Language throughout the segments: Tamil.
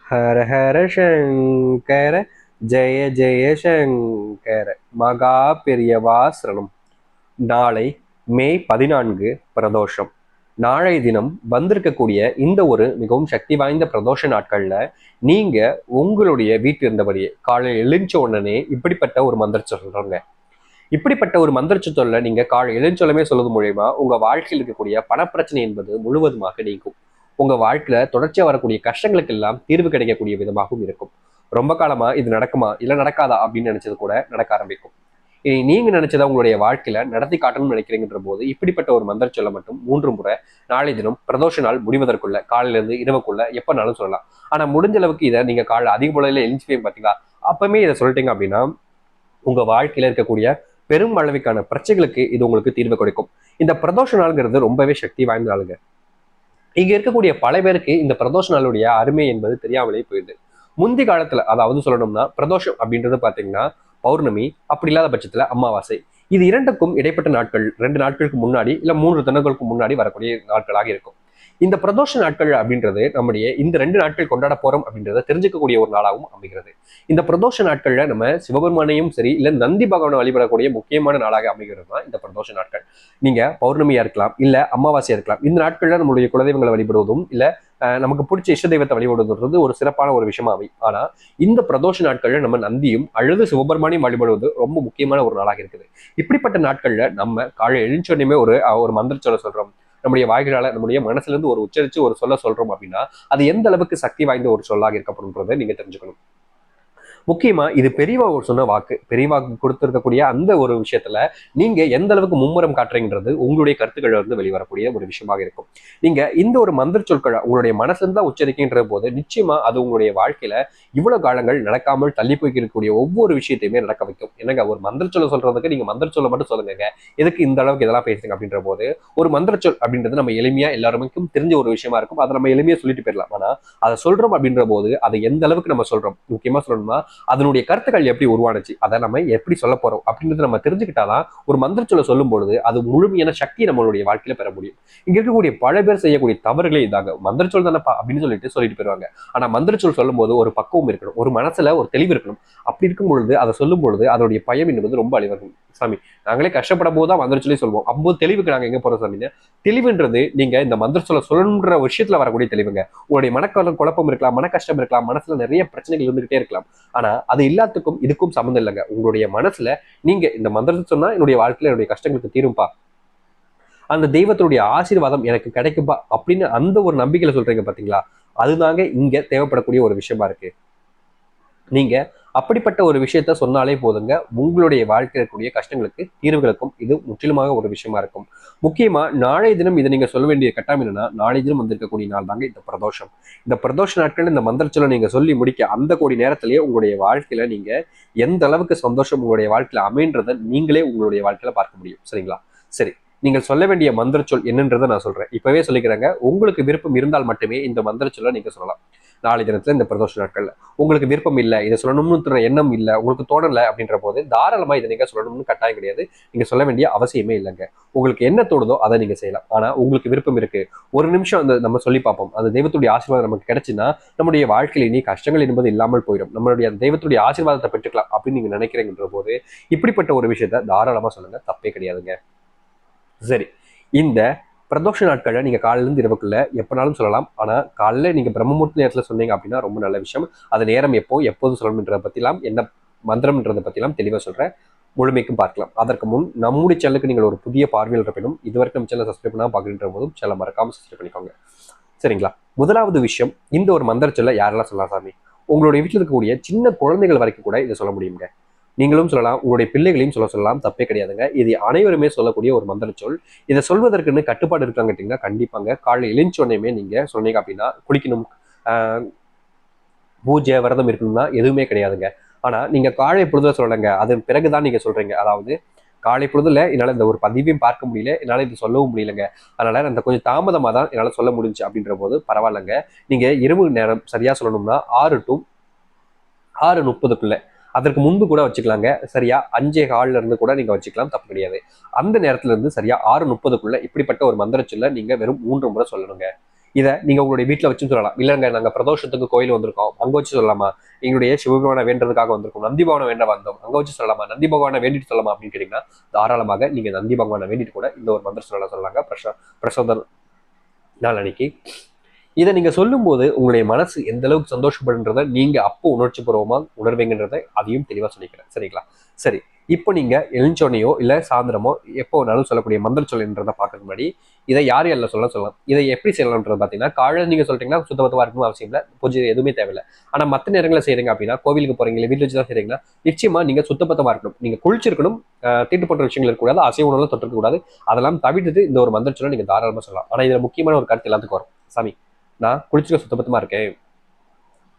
ஹர ஹர சங்கர ஜெய ஜெய சங்கர மகா பெரியவா சரணம். நாளை மே 14 பிரதோஷம். நாளைய தினம் வந்திருக்கக்கூடிய இந்த ஒரு மிகவும் சக்தி வாய்ந்த பிரதோஷ நாட்கள்ல நீங்க உங்களுடைய வீட்டில் இருந்தபடியே காலையில் எழுஞ்ச உடனே இப்படிப்பட்ட ஒரு மந்திரம் சொல்றோங்க. இப்படிப்பட்ட ஒரு மந்திர சொல்ல நீங்க காலை எழுஞ்சொல்லமே சொல்வது மூலியமா உங்க வாழ்க்கையில் இருக்கக்கூடிய பணப்பிரச்சனை என்பது முழுவதுமாக நீங்கும். உங்க வாழ்க்கையில தொடர்ச்சியா வரக்கூடிய கஷ்டங்களுக்கு எல்லாம் தீர்வு கிடைக்கக்கூடிய விதமாகவும் இருக்கும். ரொம்ப காலமா இது நடக்குமா இல்ல நடக்காதா அப்படின்னு நினைச்சது கூட நடக்க ஆரம்பிக்கும். இனி நீங்க நினைச்சதை உங்களுடைய வாழ்க்கையில நடத்தி காட்டணும்னு நினைக்கிறீங்கன்ற போது இப்படிப்பட்ட ஒரு மந்திர சொல்ல மட்டும் 3 முறை நாளை தினம் பிரதோஷ நாள் முடிவதற்குள்ள காலையில இருந்து இரவுக்குள்ள எப்பனாலும் சொல்லலாம். ஆனா முடிஞ்ச அளவுக்கு இதை நீங்க காலைல அதிக பொழுதுல எழுஞ்சி பாத்தீங்களா, அப்பவுமே இதை சொல்லிட்டீங்க அப்படின்னா உங்க வாழ்க்கையில இருக்கக்கூடிய பெரும் அளவுக்கான பிரச்சனைகளுக்கு இது உங்களுக்கு தீர்வு கொடுக்கும். இந்த பிரதோஷ நாள்ங்கிறது ரொம்பவே சக்தி வாய்ந்த நாளுங்க. இங்க இருக்கக்கூடிய பல பேருக்கு இந்த பிரதோஷ நாளுடைய அருமை என்பது தெரியாமலே போயிடுது. முந்தி காலத்துல அதாவது சொல்லணும்னா பிரதோஷம் அப்படின்றது பாத்தீங்கன்னா பௌர்ணமி, அப்படி இல்லாத பட்சத்துல அமாவாசை. இது இரண்டுக்கும் இடைப்பட்ட நாட்கள் 2 நாட்களுக்கு முன்னாடி இல்ல 3 தினங்களுக்கு முன்னாடி வரக்கூடிய நாட்களாக இருக்கும். இந்த பிரதோஷ நாட்கள் அப்படின்றது நம்முடைய இந்த 2 நாட்கள் கொண்டாட போறோம் அப்படின்றத தெரிஞ்சுக்கக்கூடிய ஒரு நாளாகவும் அமைகிறது. இந்த பிரதோஷ நாட்கள்ல நம்ம சிவபெருமானையும் சரி இல்ல நந்தி பகவானை வழிபடக்கூடிய முக்கியமான நாளாக அமைகிறது தான் இந்த பிரதோஷ நாட்கள். நீங்க பௌர்ணமியா இருக்கலாம் இல்ல அமாவாசையா இருக்கலாம். இந்த நாட்கள்ல நம்மளுடைய குலதெய்வங்களை வழிபடுவதும் இல்ல நமக்கு பிடிச்ச இஷ்ட தெய்வத்தை வழிபடுவது ஒரு சிறப்பான ஒரு விஷயமா அமையும். ஆனா இந்த பிரதோஷ நாட்கள்ல நம்ம நந்தியும் அழுது சிவபெருமானையும் வழிபடுவது ரொம்ப முக்கியமான ஒரு நாளாக இருக்குது. இப்படிப்பட்ட நாட்கள்ல நம்ம காலை எழுந்தோடனே ஒரு மந்திர சொல்ல சொல்றோம். நம்முடைய வாய்களால நம்முடைய மனசுல இருந்து ஒரு உச்சரிச்சு ஒரு சொல்ல சொல்றோம் அப்படின்னா அது எந்த அளவுக்கு சக்தி வாய்ந்த ஒரு சொல்லாக இருக்கப்படும்ன்றதை நீங்க தெரிஞ்சுக்கணும். முக்கியமா இது பெரியவா ஒரு சொன்ன வாக்கு. பெரியவாக்கு கொடுத்திருக்கக்கூடிய அந்த ஒரு விஷயத்துல நீங்க எந்த அளவுக்கு மும்முரம் காட்டுறீங்கிறது உங்களுடைய கருத்துக்கள் வந்து வெளிவரக்கூடிய ஒரு விஷயமாக இருக்கும். நீங்க இந்த ஒரு மந்திர சொற்களை உங்களுடைய மனசுல தான் உச்சரிக்கின்ற போது நிச்சயமா அது உங்களுடைய வாழ்க்கையில இவ்வளவு காலங்கள் நடக்காமல் தள்ளி போய்க்கக்கூடிய ஒவ்வொரு விஷயத்தையுமே நடக்க வைக்கும். என்னங்க ஒரு மந்திர சொல்ல சொல்றதுக்கு நீங்க மந்திர சொல்ல மட்டும் சொல்லுங்க, எதுக்கு இந்த அளவுக்கு இதெல்லாம் பேசுங்க அப்படின்ற போது ஒரு மந்திர சொல் அப்படின்றது நம்ம எளிமையா எல்லாருக்கும் தெரிஞ்ச ஒரு விஷயமா இருக்கும். அதை நம்ம எளிமையா சொல்லிட்டு போயிடலாம். ஆனா அதை சொல்றோம் அப்படின்ற போது அதை எந்த அளவுக்கு நம்ம சொல்றோம், முக்கியமா சொல்லணும்னா அதனுடைய கருத்துக்கள் எப்படி உருவானுச்சு, அதை நம்ம எப்படி சொல்ல போறோம் அப்படின்றது நம்ம தெரிஞ்சுக்கிட்டாதான் ஒரு மந்திர சொல்ல சொல்லும் பொழுது அது முழுமையான சக்தி நம்மளுடைய வாழ்க்கையில பெற முடியும். இங்க இருக்கக்கூடிய பல பேர் செய்யக்கூடிய தவறுகளே இதாங்க. மந்திர சொல் தானப்பா அப்படின்னு சொல்லிட்டு போயிருவாங்க. ஆனா மந்திர சொல் சொல்லும் போது ஒரு பக்குவம் இருக்கணும், ஒரு மனசுல ஒரு தெளிவு இருக்கணும். அப்படி இருக்கும் பொழுது அதை சொல்லும் பொழுது அதனுடைய பயம் என்பது ரொம்ப அழிவரும். சாமி நாங்களே கஷ்டப்படும் போதுதான் மந்திர சொல்லி சொல்லுவோம். அப்போது தெளிவுக்கு நாங்க எங்க போறோம் சாமி? தெளிவுன்றது நீங்க இந்த மந்திர சொல்ல சொல்லணுன்ற விஷயத்துல வரக்கூடிய தெளிவுங்க. உங்களுடைய குழப்பம் இருக்கலாம், மன கஷ்டம் இருக்கலாம், மனசுல நிறைய பிரச்சனைகள் இருந்துகிட்டே இருக்கலாம். ஆனா அது எல்லாத்துக்கும் இதுக்கும் சம்மந்தம் இல்லைங்க. உங்களுடைய மனசுல நீங்க இந்த மந்திரத்தை சொன்னா என்னுடைய வாழ்க்கையில என்னுடைய கஷ்டங்களுக்கு தீரும்பா, அந்த தெய்வத்துடைய ஆசீர்வாதம் எனக்கு கிடைக்கும்பா அப்படின்னு அந்த ஒரு நம்பிக்கையில சொல்றீங்க பாத்தீங்களா, அதுதாங்க இங்க தேவைப்படக்கூடிய ஒரு விஷயமா இருக்கு. நீங்க அப்படிப்பட்ட ஒரு விஷயத்த சொன்னாலே போதுங்க, உங்களுடைய வாழ்க்கையில் இருக்கக்கூடிய கஷ்டங்களுக்கு தீர்வுகளுக்கும் இது முற்றிலுமாக ஒரு விஷயமா இருக்கும். முக்கியமா நாளைய தினம் இதை நீங்க சொல்ல வேண்டிய கட்டாயம் என்னன்னா, நாளைய தினம் வந்திருக்கக்கூடிய நாள் தாங்க இந்த பிரதோஷம். இந்த பிரதோஷ நாட்கள் இந்த மந்திரச்சொல்லை நீங்க சொல்லி முடிக்க அந்த கோடி நேரத்திலேயே உங்களுடைய வாழ்க்கையில நீங்க எந்த அளவுக்கு சந்தோஷம் உங்களுடைய வாழ்க்கையில அமைன்றதை நீங்களே உங்களுடைய வாழ்க்கையில பார்க்க முடியும். சரிங்களா? சரி, நீங்கள் சொல்ல வேண்டிய மந்திர சொல் என்னன்றதை நான் சொல்றேன். இப்பவே சொல்லிக்கிறேங்க. உங்களுக்கு விருப்பம் இருந்தால் மட்டுமே இந்த மந்திர சொல்ல நீங்க சொல்லலாம். நாளை தினத்துல இந்த பிரதோஷ நாட்கள்ல உங்களுக்கு விருப்பம் இல்லை, இதை சொல்லணும்னு எண்ணம் இல்லை, உங்களுக்கு தோணலை அப்படின்ற போது தாராளமா இதை நீங்க சொல்லணும்னு கட்டாயம் கிடையாது. நீங்க சொல்ல வேண்டிய அவசியமே இல்லைங்க. உங்களுக்கு என்ன தோணுதோ அதை நீங்க செய்யலாம். ஆனா உங்களுக்கு விருப்பம் இருக்கு, ஒரு நிமிஷம் அந்த நம்ம சொல்லி பார்ப்போம், அந்த தெய்வத்துடைய ஆசீர்வாதம் நமக்கு கிடைச்சுன்னா நம்முடைய வாழ்க்கையில இனி கஷ்டங்கள் என்பது இல்லாமல் போயிடும், நம்மளுடைய அந்த தெய்வத்துடைய ஆசீர்வாதத்தை பெற்றுக்கலாம் அப்படின்னு நீங்க நினைக்கிறீங்கன்ற போது இப்படிப்பட்ட ஒரு விஷயத்த தாராளமா சொல்லுங்க, தப்பே கிடையாதுங்க. சரி, இந்த பிரதோஷ நாட்கள்ல நீங்க காலையிலிருந்து இரவுக்குள்ள எப்பனாலும் சொல்லலாம். ஆனா காலையில நீங்க பிரம்மமுகூர்த்த நேரத்துல சொன்னீங்க அப்படின்னா ரொம்ப நல்ல விஷயம். அது நேரம் எப்போது சொல்லணும்ன்றத பத்திலாம், என்ன மந்திரம்ன்றதை பத்திலாம் தெளிவா சொல்றேன். முழுமைக்கும் பார்க்கலாம். அதற்கு முன் நம்முடைய சேனலுக்கு நீங்கள் ஒரு புதிய பார்வையில் இருப்பினும் இதுவரைக்கும் நம்ம சேனல் சப்ஸ்கிரைப் பண்ணா பார்க்கின்ற போதும் சேனல் மறக்காம சப்ஸ்கிரைப் பண்ணிக்கோங்க. சரிங்களா? முதலாவது விஷயம், இந்த ஒரு மந்திர சொல்ல யாரெல்லாம் சொல்லலாம் சாமி? உங்களுடைய வீட்டில் இருக்கக்கூடிய சின்ன குழந்தைகள் வரைக்கும் கூட இதை சொல்ல முடியுங்க. நீங்களும் சொல்லலாம், உங்களுடைய பிள்ளைகளையும் சொல்லலாம், தப்பே கிடையாதுங்க. இது அனைவருமே சொல்லக்கூடிய ஒரு மந்திர சொல். இதை சொல்வதற்குன்னு கட்டுப்பாடு இருக்காங்க கேட்டீங்கன்னா கண்டிப்பாங்க. காலையில் எழுந்தோடனே நீங்க சொன்னீங்க அப்படின்னா குளிக்கணும், பூஜை விரதம் இருக்கணும்னா எதுவுமே கிடையாதுங்க. ஆனா நீங்க காலை பொழுதுல சொல்லலைங்க, அதன் பிறகுதான் நீங்க சொல்றீங்க. அதாவது காலை பொழுதுல என்னால இந்த ஒரு பதிவையும் பார்க்க முடியல, என்னால இது சொல்லவும் முடியலங்க, அதனால அந்த கொஞ்சம் தாமதமா தான் என்னால சொல்ல முடிஞ்சு அப்படின்ற போது பரவாயில்லைங்க. நீங்க இரவு நேரம் சரியா சொல்லணும்னா 6 to 6:30க்குள்ள, அதற்கு முன்பு கூட வச்சுக்கலாங்க. சரியா 5:15 இருந்து கூட நீங்க வச்சுக்கலாம், தப்பு கிடையாது. அந்த நேரத்துல இருந்து சரியா 6:30க்குள்ள இப்படிப்பட்ட ஒரு மந்திர சொல்ல நீங்க வெறும் 3 முறை சொல்லணுங்க. இதை நீங்க உங்களுடைய வீட்டுல வச்சு சொல்லலாம். இல்லைங்க நாங்க பிரதோஷத்துக்கு கோயில் வந்திருக்கோம், அங்க வச்சு சொல்லலாமா? எங்களுடைய சிவபெருமானை வேண்டதுக்காக வந்திருக்கோம், நந்தி பகவானை வேண்ட வந்தோம், அங்க வச்சு சொல்லலாமா? நந்தி பகவானை வேண்டிட்டு சொல்லலாமா அப்படின்னு கேட்டீங்கன்னா தாராளமாக நீங்க நந்தி பகவானை வேண்டிட்டு கூட இந்த ஒரு மந்திர சொல்லாங்க பிரசோதன நாள் அன்னைக்கு. இதை நீங்க சொல்லும் போது உங்களுடைய மனசு எந்த அளவுக்கு சந்தோஷப்படுன்றத நீங்க அப்போ உணர்ச்சி பூர்வமா உணர்வீங்கன்றதை அதையும் தெளிவா சொல்லிக்கிறேன். சரிங்களா? சரி, இப்போ நீங்க எழுஞ்சோனையோ இல்ல சாயந்தரமோ எப்போ வேணாலும் சொல்லக்கூடிய மந்திர சொல்லுன்றதை பார்க்கறதுக்கு முன்னாடி இதை யார் யாரில் சொல்லலாம். இதை எப்படி செய்யலாம்ன்றது பார்த்தீங்கன்னா, காலையில் நீங்க சொல்றீங்கன்னா சுத்தபத்தமா இருக்கணும் அவசியம் இல்லை, பூஜை எதுவுமே தேவையில்லை. ஆனா மற்ற நேரங்களில் செய்யறீங்க அப்படின்னா, கோவிலுக்கு போறீங்க இல்லை வீட்டில் வச்சு தான் செய்றீங்கன்னா நிச்சயமா நீங்க சுத்தபத்தமா இருக்கணும். நீங்க குளிச்சிருக்கணும், தீட்டு போன்ற விஷயங்கள் இருக்கக்கூடாது, அசைவ உணவுலாம் தொட்டிருக்க கூடாது. அதெல்லாம் தவிர்த்துட்டு இந்த ஒரு மந்திர சொல்ல நீங்க தாராளமா சொல்லலாம். ஆனா இதுல முக்கியமான ஒரு கருத்து எல்லாத்துக்கும் வரும். சாமி, நான் குளிச்சுக்க சுத்தபத்தமா இருக்கேன்,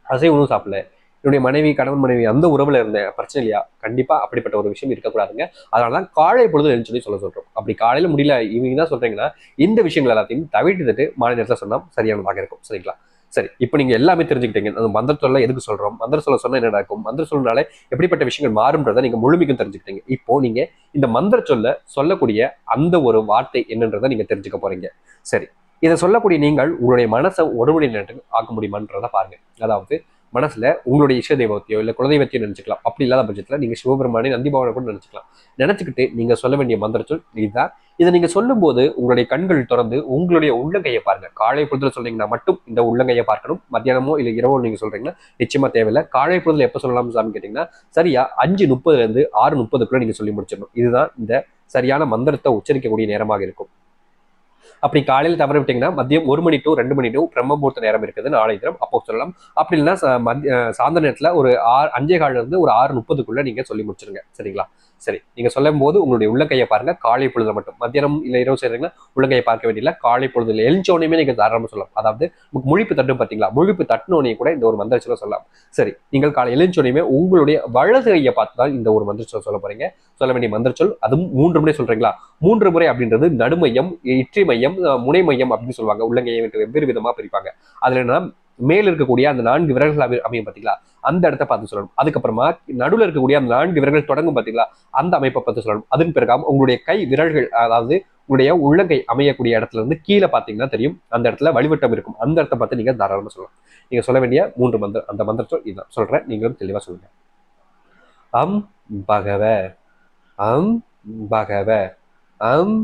அசைவ உணவு சாப்பிடல, என்னுடைய மனைவி கணவன் மனைவி அந்த உறவுல இருந்த பிரச்சனை இல்லையா? கண்டிப்பா அப்படிப்பட்ட ஒரு விஷயம் இருக்கக்கூடாதுங்க. அதனாலதான் காலை பொழுது எழுந்து சொல்ல சொல்றோம். அப்படி காலையில முடியல இவங்க தான் சொல்றீங்கன்னா இந்த விஷயங்கள் எல்லாத்தையும் தவிர்த்துட்டு மாலை நேரத்தில் சொன்னா சரியானதாக இருக்கும். சரிங்களா? சரி, இப்போ நீங்க எல்லாமே தெரிஞ்சுக்கிட்டீங்க. அந்த மந்திர சொல்ல எதுக்கு சொல்றோம், மந்திர சொல்ல சொன்னா என்ன நடக்கும், மந்திர சொல்லனால எப்படிப்பட்ட விஷயங்கள் மாறும்ன்றதை நீங்க முழுமைக்கும் தெரிஞ்சுக்கிட்டீங்க. இப்போ நீங்க இந்த மந்திர சொல்ல சொல்லக்கூடிய அந்த ஒரு வார்த்தை என்னன்றதை நீங்க தெரிஞ்சுக்க போறீங்க. சரி, இதை சொல்லக்கூடிய நீங்கள் உங்களுடைய மனசை ஒருமுறை ஆக்க முடியுமான்றதை பாருங்க. அதாவது மனசுல உங்களுடைய இஷ்ட தெய்வத்தையோ இல்ல குலதெய்வத்தையோ நினைச்சுக்கலாம். அப்படி இல்லாத பட்சத்துல நீங்க சிவபெருமானை நந்தி பகவானை கூட நினைச்சுக்கலாம். நினைச்சுக்கிட்டு நீங்க சொல்ல வேண்டிய மந்திர சொல் இதுதான். இதை நீங்க சொல்லும் போது உங்களுடைய கண்கள் திறந்து உங்களுடைய உள்ளங்கையை பாருங்க. காலை பொழுதுல சொல்றீங்கன்னா மட்டும் இந்த உள்ளங்கையை பார்க்கணும். மத்தியானமோ இல்ல இரவோ நீங்க சொல்றீங்கன்னா நிச்சயமா தேவையில்லை. காலை பொழுதுல எப்ப சொல்லலாம் சாமி கேட்டீங்கன்னா சரியா 5:30 இருந்து 6:30க்குள்ள நீங்க சொல்லி முடிச்சிடணும். இதுதான் இந்த சரியான மந்திரத்தை உச்சரிக்கக்கூடிய நேரமாக இருக்கும். அப்படி காலையில் தவற விட்டீங்கன்னா மதியம் 1 மணி to 2 மணி பிரம்ம முகூர்த்த நேரம் இருக்குது நாளை தினம், அப்போ சொல்லலாம். அப்படி இல்லைன்னா சாயந்தர நேரத்துல ஒரு 5:15 இருந்து ஒரு 6:30க்குள்ள நீங்க சொல்லி முடிச்சிருங்க. சரிங்களா? சரி, நீங்க சொல்லும் போது உங்களுடைய உள்ளங்கையை பாருங்க. காலை பொழுதுல மட்டும், மத்தியானம் இல்ல இரவு செய்றீங்கன்னா உள்ளங்கையை பார்க்க வேண்டியதில்லை. காலை பொழுதுல எழுந்தோனையுமே நீங்க தாராளமா சொல்லலாம். அதாவது முழிப்பு தட்டும் பார்த்தீங்களா, முழிப்பு தட்டினோடனே கூட இந்த ஒரு மந்திர சொல்ல சொல்லலாம். சரி, நீங்கள் காலை எழுந்தோனையுமே உங்களுடைய வலது கையை பார்த்து தான் இந்த ஒரு மந்திர சொல்ல போறீங்க. சொல்ல வேண்டிய மந்திர சொல் அதுவும் 3 முறை சொல்றீங்களா? 3 முறை அப்படின்றது நடுமையம், இற்றி மையம், முனை மையம் அப்படின்னு சொல்லுவாங்க. உள்ளங்கையை வெவ்வேறு விதமா பிரிப்பாங்க. அதுல என்ன மேல் இருக்கக்கூடிய அந்த 4 விரல்கள் அமையும் பார்த்தீங்களா, அந்த இடத்த பார்த்து சொல்லணும். அதுக்கப்புறமா நடுவில் இருக்கக்கூடிய அந்த 4 விரல்கள் தொடங்கும் பார்த்தீங்களா, அந்த அமைப்பை பார்த்து சொல்லணும். அதன் பிறகு உங்களுடைய கை விரல்கள், அதாவது உங்களுடைய உள்ளங்கை அமையக்கூடிய இடத்துல இருந்து கீழே பார்த்தீங்கன்னா தெரியும், அந்த இடத்துல வழிவட்டம் இருக்கும். அந்த இடத்த பார்த்து நீங்க தாராளமா சொல்லலாம். நீங்க சொல்ல வேண்டிய 3 மந்திரம், அந்த மந்திரத்தோடு இதுதான் சொல்றேன். நீங்களும் தெளிவா சொல்லுங்க. அம் பகவ, அம் பகவ, அம்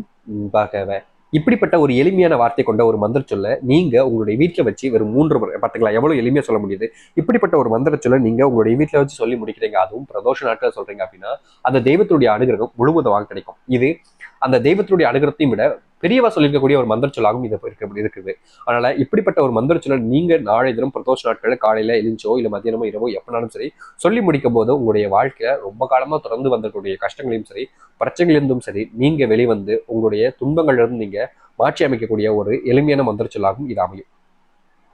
பகவ. இப்படிப்பட்ட ஒரு எளிமையான வார்த்தை கொண்ட ஒரு மந்திர சொல்ல நீங்க உங்களுடைய வீட்டுல வச்சு வெறும் 3 முறை பார்த்துக்கலாம். எவ்வளவு எளிமையா சொல்ல முடியுது. இப்படிப்பட்ட ஒரு மந்திர சொல்ல நீங்க உங்களுடைய வீட்டுல வச்சு சொல்லி முடிக்கிறீங்க, அதுவும் பிரதோஷ நாட்கள் சொல்றீங்க அப்படின்னா அந்த தெய்வத்துடைய அனுகிரகம் முழுவதுமாக கிடைக்கும். இது அந்த தெய்வத்துடைய அனுகிரகத்தையும் விட பெரியவா சொல்லியிருக்கக்கூடிய ஒரு மந்திர சொல்லாகவும் இது இருக்குது. அதனால இப்படிப்பட்ட ஒரு மந்திர சொல்ல நீங்க நாளை தினம் பிரதோஷ நாட்கள் காலையில எழுந்தோ இல்ல மத்தியானமோ இரவோ எப்பனாலும் சரி சொல்லி முடிக்கும் போது உங்களுடைய வாழ்க்கையில ரொம்ப காலமா தொடர்ந்து வந்திருக்கக்கூடிய கஷ்டங்களையும் சரி பிரச்சனைகளிலிருந்தும் சரி நீங்க வெளிவந்து உங்களுடைய துன்பங்கள்ல இருந்து நீங்க மாற்றி அமைக்கக்கூடிய ஒரு எளிமையான மந்திர சொல்லாகவும் இது அமையும்.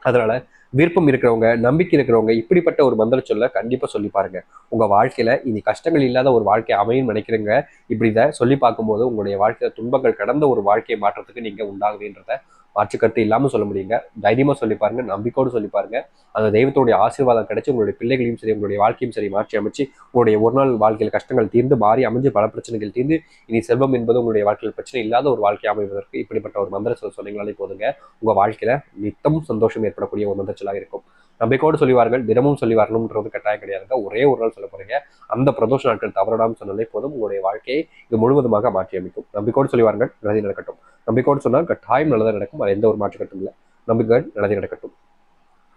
அதனால விருப்பம் இருக்கிறவங்க, நம்பிக்கை இருக்கிறவங்க இப்படிப்பட்ட ஒரு மந்திர சொல்ல கண்டிப்பா சொல்லி பாருங்க. உங்க வாழ்க்கையில இனி கஷ்டங்கள் இல்லாத ஒரு வாழ்க்கை அமையும் நினைக்கிறீங்க. இப்படி இதை சொல்லி பார்க்கும்போது உங்களுடைய வாழ்க்கையில துன்பங்கள் கடந்த ஒரு வாழ்க்கையை மாற்றத்துக்கு நீங்க உண்டாகுதுன்றத மாற்றுக்கருத்து இல்லாம சொல்ல முடியுங்க. தைரியமா சொல்லி பாருங்க, நம்பிக்கையோடு சொல்லி பாருங்க. அந்த தெய்வத்துடைய ஆசீர்வாதம் கிடைச்சி உங்களுடைய பிள்ளைகளையும் சரி உங்களுடைய வாழ்க்கையும் சரி மாற்றி அமைச்சு உங்களுடைய ஒரு நாள் வாழ்க்கையில் கஷ்டங்கள் தீர்ந்து மாறி அமைஞ்சு பல பிரச்சனைகள் தீர்ந்து இனி செல்வம் என்பது உங்களுடைய வாழ்க்கையில் பிரச்சனை இல்லாத ஒரு வாழ்க்கை அமைவதற்கு இப்படிப்பட்ட ஒரு மந்திர சொன்னீங்களாலே போதுங்க. உங்க வாழ்க்கையில நித்தமும் சந்தோஷம் ஏற்படக்கூடிய ஒரு மந்திரச்சலாக இருக்கும். நம்பிக்கையோடு சொல்லிவார்கள், தினமும் சொல்லி வரணும்ன்றது கட்டாயம் கிடையாதுங்க. ஒரே ஒரு நாள் சொல்ல போறீங்க. அந்த பிரதோஷ நாட்கள் தவறாமல் சொன்னாலே போதும், உங்களுடைய வாழ்க்கையை இது முழுவதுமாக மாற்றி அமைக்கும். நம்பிக்கையோடு சொல்லிவார்கள், நல்லது நடக்கட்டும். நம்பிக்கையோடு சொன்னால் கட்டாயம் நல்லதாக நடக்கும். அது எந்த ஒரு மாற்று கட்டும் இல்லை. நம்பிக்கை நல்லது நடக்கட்டும்.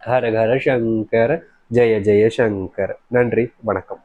ஹர ஹர சங்கர, ஜெய ஜெய சங்கர. நன்றி, வணக்கம்.